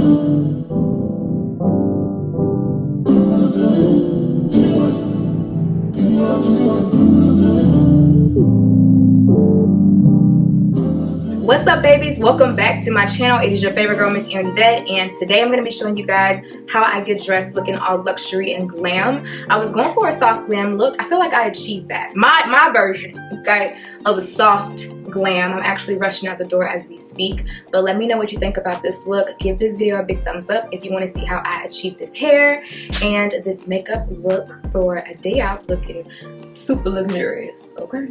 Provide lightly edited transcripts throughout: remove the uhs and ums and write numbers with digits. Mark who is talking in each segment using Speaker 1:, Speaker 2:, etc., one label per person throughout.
Speaker 1: What's up, babies? Welcome back to my channel. It is your favorite girl, Miss Erin Yvette, and today I'm going to be showing you guys how I get dressed looking all luxury and glam. I was going for a soft glam look. I feel like I achieved that. My version, okay, of a soft glam. I'm actually rushing out the door as we speak, but let me know what you think about this look. Give this video a big thumbs up if you want to see how I achieved this hair and this makeup look for a day out looking super luxurious, okay?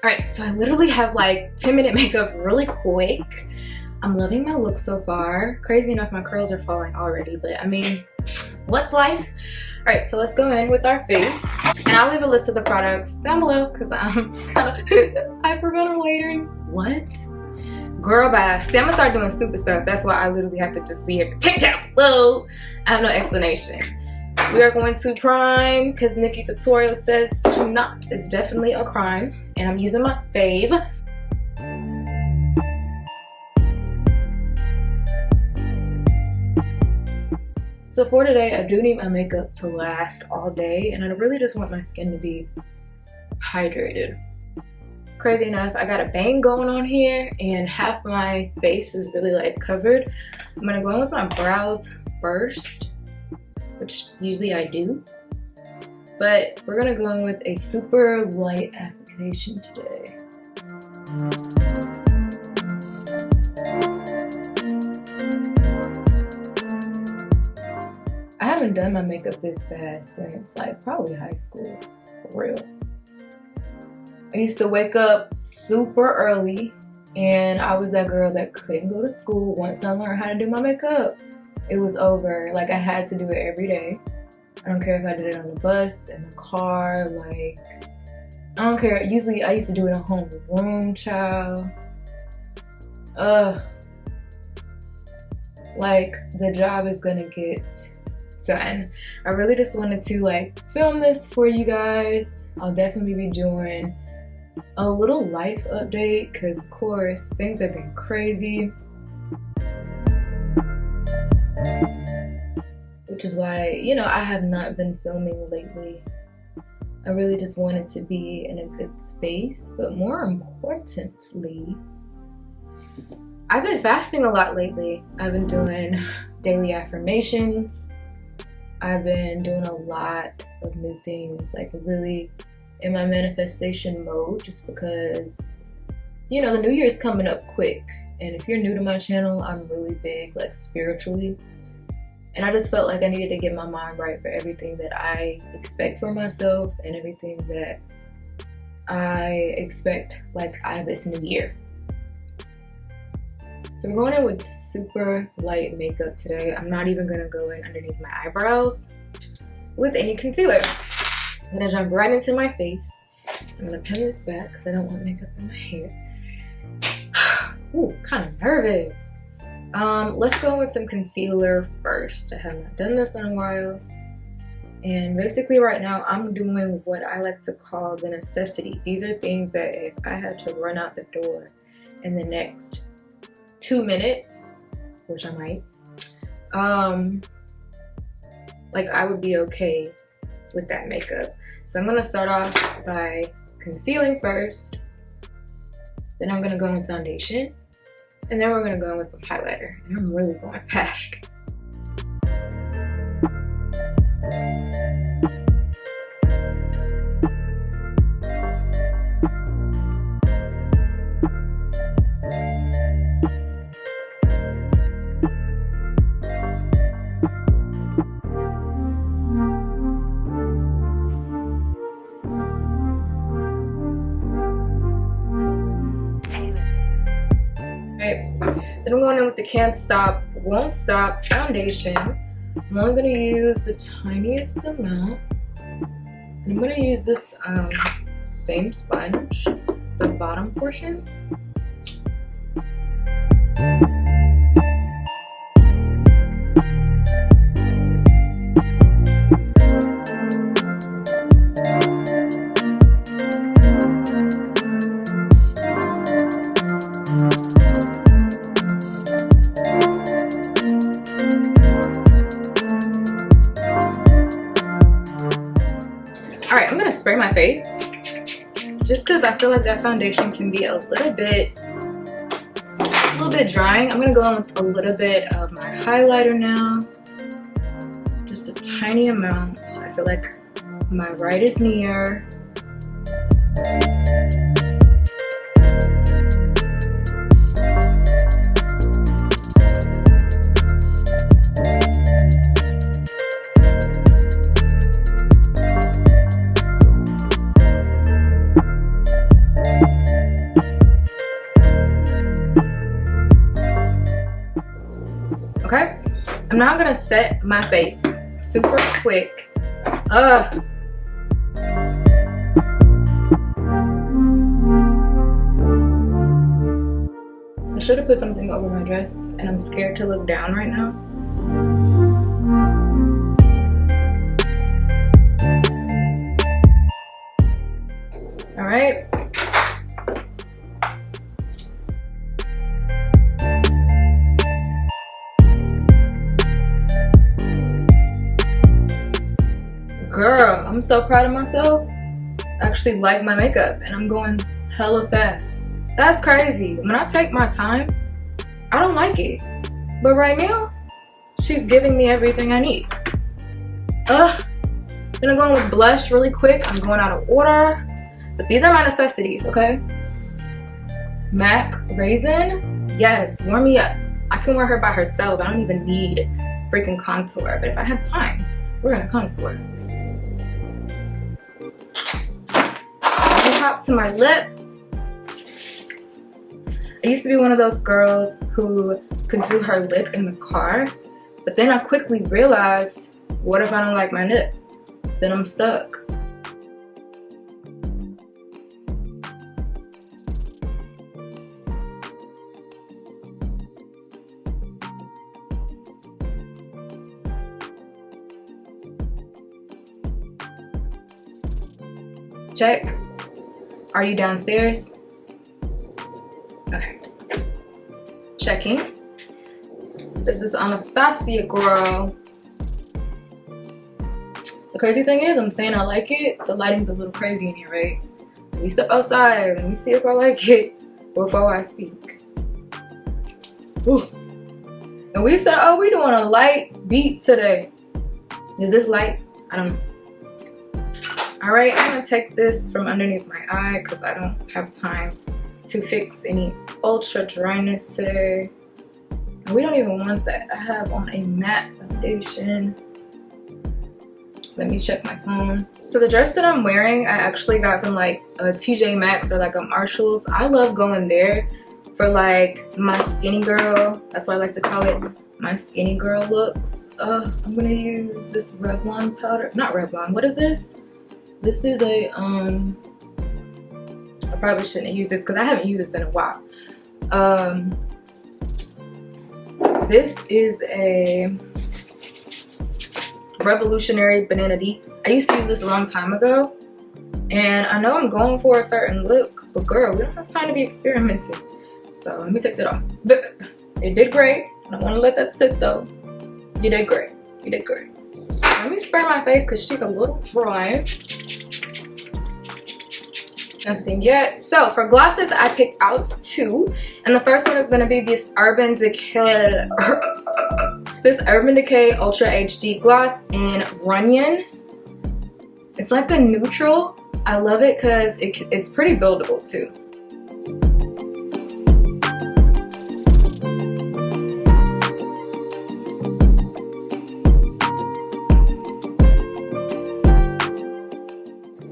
Speaker 1: Alright, so I literally have like 10-minute makeup really quick. I'm loving my look so far. Crazy enough, my curls are falling already, but I mean, what's life? Alright, so let's go in with our face. And I'll leave a list of the products down below because I'm kind of hyperventilating. What? Girl, bye. See, I'm gonna start doing stupid stuff. That's why I literally have to just be here. Take down low. I have no explanation. We are going to prime because Nikki tutorial says to not is definitely a crime. And I'm using my fave. So for today, I do need my makeup to last all day, and I really just want my skin to be hydrated. Crazy enough, I got a bang going on here, and half my face is really like covered. I'm gonna go in with my brows first, which usually I do. But we're gonna go in with a super light application today. I haven't done my makeup this fast since like probably high school, for real. I used to wake up super early, and I was that girl that couldn't go to school once I learned how to do my makeup. It was over. Like, I had to do it every day. I don't care if I did it on the bus, in the car, like, I don't care. Usually I used to do it in a home room, child. Like, the job is gonna get done. I really just wanted to like film this for you guys. I'll definitely be doing a little life update because of course things have been crazy, which is why, you know, I have not been filming lately. I really just wanted to be in a good space, but more importantly, I've been fasting a lot lately. I've been doing daily affirmations. I've been doing a lot of new things, like really in my manifestation mode, just because, you know, the new year is coming up quick. And if you're new to my channel, I'm really big, like spiritually. And I just felt like I needed to get my mind right for everything that I expect for myself and everything that I expect like out of this new year. So we're going in with super light makeup today. I'm not even gonna go in underneath my eyebrows with any concealer. I'm gonna jump right into my face. I'm gonna pin this back because I don't want makeup in my hair. Ooh, kind of nervous. Let's go with some concealer first. I have not done this in a while. And basically right now I'm doing what I like to call the necessities. These are things that if I had to run out the door in the next 2 minutes, which I might, like I would be okay with that makeup. So I'm gonna start off by concealing first, then I'm gonna go in foundation, and then we're gonna go in with some highlighter. And I'm really going fast. Then I'm going in with the Can't Stop, Won't Stop foundation. I'm only going to use the tiniest amount. And I'm going to use this same sponge, the bottom portion. Alright, I'm gonna spray my face just because I feel like that foundation can be a little bit drying. I'm gonna go in with a little bit of my highlighter now, just a tiny amount. I feel like my right is near. I'm now gonna set my face super quick. Ugh. I should have put something over my dress, and I'm scared to look down right now. All right. Girl, I'm so proud of myself. I actually like my makeup, and I'm going hella fast. That's crazy. When I take my time, I don't like it. But right now, she's giving me everything I need. I'm gonna go in with blush really quick. I'm going out of order. But these are my necessities, okay? MAC Raisin. Yes, warm me up. I can wear her by herself. I don't even need freaking contour. But if I have time, we're gonna contour. Top to my lip. I used to be one of those girls who could do her lip in the car, but then I quickly realized, what if I don't like my lip? Then I'm stuck. Check. Are you downstairs? Okay. Checking. This is Anastasia, girl. The crazy thing is, I'm saying I like it. The lighting's a little crazy in here, right? Let me step outside. Let me see if I like it before I speak. Ooh. And we said, oh, we doing a light beat today. Is this light? I don't know. All right, I'm gonna take this from underneath my eye because I don't have time to fix any ultra dryness today. And we don't even want that. I have on a matte foundation. Let me check my phone. So the dress that I'm wearing, I actually got from like a TJ Maxx or like a Marshalls. I love going there for like my skinny girl. That's what I like to call it, my skinny girl looks. I'm gonna use this Revlon powder. Not Revlon, what is this? This is a, I probably shouldn't have used this because I haven't used this in a while. This is a Revolutionary Banana Deep. I used to use this a long time ago. And I know I'm going for a certain look, but girl, we don't have time to be experimenting. So let me take that off. It did great. I don't want to let that sit though. You did great. You did great. Let me spray my face because she's a little dry. Nothing yet. So for glosses, I picked out two, and the first one is going to be this Urban Decay Ultra HD gloss in Runyon. It's like a neutral. I love it because it's pretty buildable too.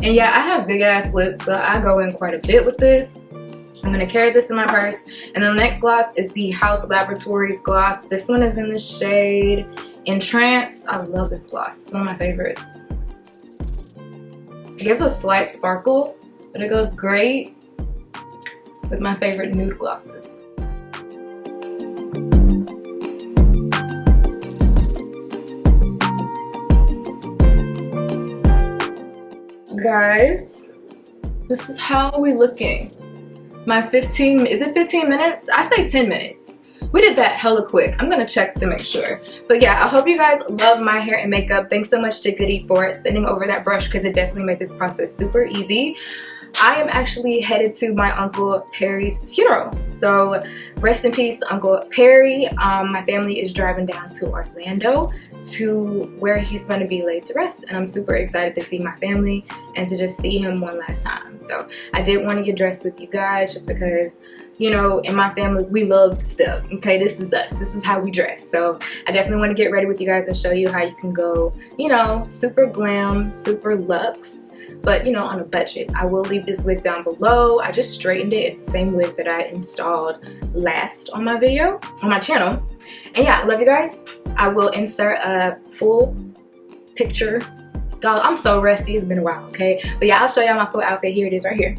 Speaker 1: And yeah, I have big ass lips, so I go in quite a bit with this. I'm gonna carry this in my purse. And then the next gloss is the House Laboratories gloss. This one is in the shade Entrance. I love this gloss. It's one of my favorites. It gives a slight sparkle, but it goes great with my favorite nude glosses. Guys, this is how we looking. My 15, is it 15 minutes? I say 10 minutes. We did that hella quick. I'm gonna check to make sure. But yeah, I hope you guys love my hair and makeup. Thanks so much to Goody for sending over that brush because it definitely made this process super easy. I am actually headed to my Uncle Perry's funeral. So rest in peace, Uncle Perry. My family is driving down to Orlando to where he's going to be laid to rest. And I'm super excited to see my family and to just see him one last time. So I did want to get dressed with you guys just because, you know, in my family, we love stuff. Okay, this is us. This is how we dress. So I definitely want to get ready with you guys and show you how you can go, you know, super glam, super luxe, but you know, on a budget. I will leave this wig down below. I just straightened it. It's the same wig that I installed last on my video, on my channel. And yeah, I love you guys. I will insert a full picture. God, I'm so rusty, it's been a while, okay? But yeah, I'll show y'all my full outfit. Here it is right here.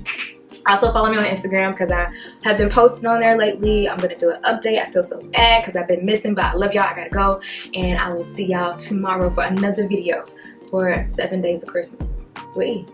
Speaker 1: Also follow me on Instagram because I have been posting on there lately. I'm gonna do an update. I feel so bad because I've been missing, but I love y'all. I gotta go, and I will see y'all tomorrow for another video for 7 days of Christmas. Wait.